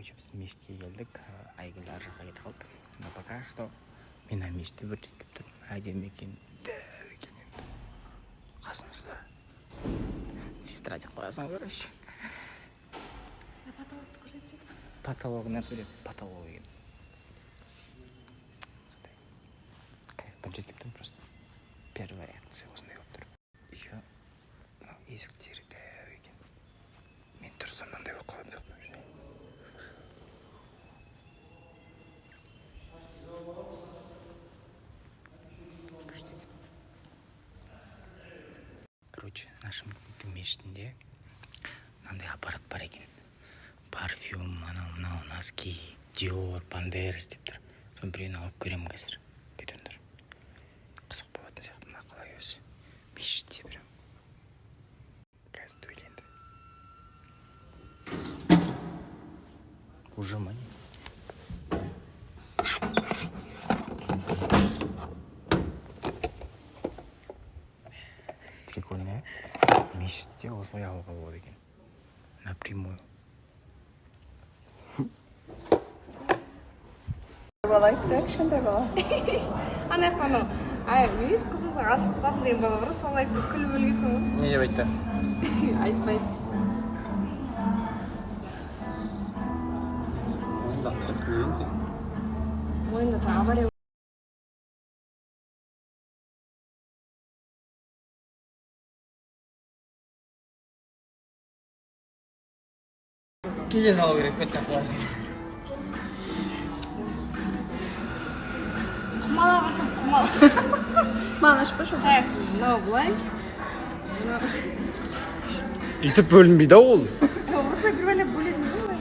Короче, біз мешітке келдік, Айгүл ар жаққа кетіп қалды. Но пока что мен мешітті бір жеткіп тұрмын. Әдемі екен, дәу екен енді. Қасымызда сестра деп қоясың, короче. Потолокты көрсетсек? Потологына көреді, потолог екен. Сондай. Кайфпен жеткіп тұрмын просто. Первая реакция осындай болып тұр. Еще есіктері дәу екен. Мен тұрсам мынандай болып қалған жоқпын. Короче, нашым мешітінде мынандай аппарат бар екен. Парфюм, мынау носки, Dior, Banderas деп тұр. Соны біреуін алып көремін қазір. Көтіңдір. Қызық болатын сияқты мына қалай өзі. Мешітте прям. Қазір төленді. Уже ма не? Прикольно. Мешітте осылай алуға болады екен. Напрямую. Бала айтты, кішкентай бала. Ана қана, мен қызыңыз ғашық қалдым деген бала бар, сол айтты, күліп өлгенсің ғой. Не деп айтты? Айтпайды. Мойында тұрып көрейін сен. Мойында тағы бар еді. Кейде салу керек, көттен қылайсың. Құмала қашым, құмала. Маған ашпа шоқ. Мынау бұлай. Үйтіп бөлінбейді ол. Осылай бір бәлеп бөлетін ғой.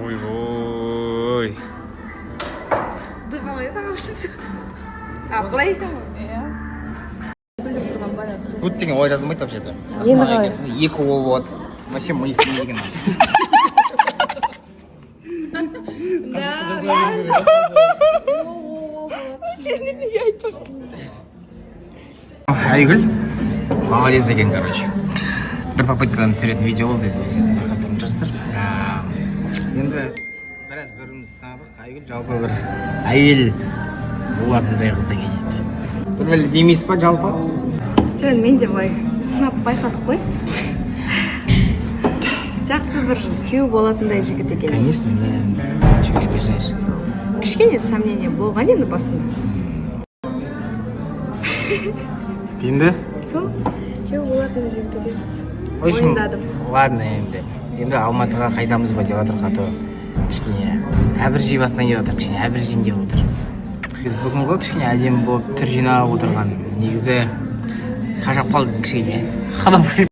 Ой-ой. Бұл қалай еді ағашын? Бұлай екен ғой. Біліп тұрған бәлеп. Гуд деген олай жазылмайды вообще-то. Енді қалай? Екі о болады. Вообще мы істемейді екен. Сен неге айтпақсың? Айгүл молодец екен, короче. Бір попыткадан түсіретін видео болды деді өзі. Бақыттырын жастар. Енді біраз біріміз сынадық. Айгүл жалпы бір әйел болатындай қыз екен енді. Бір бәле демейсіз ба жалпы? Жоқ, мен де былай сынап байқадық қой. Жақсы бір күйеу болатындай жігіт екен. Конечно, да. Чего обижаешь? Кішкене сомнение болған енді басында. Енді? Сол күйеу болатындай жігіт екенсіз. В общем, Мойындадым. ладно енді. Енді Алматыға қайдамыз ба деп жатыр қато. Кішкене әбір жей басынан келіп жатыр, кішкене әбір жейін деп отыр. Біз бүгінгі кішкене әдемі болып түр жинап отырған. Негізі қажап қалдық кішкене. Қадам қысып.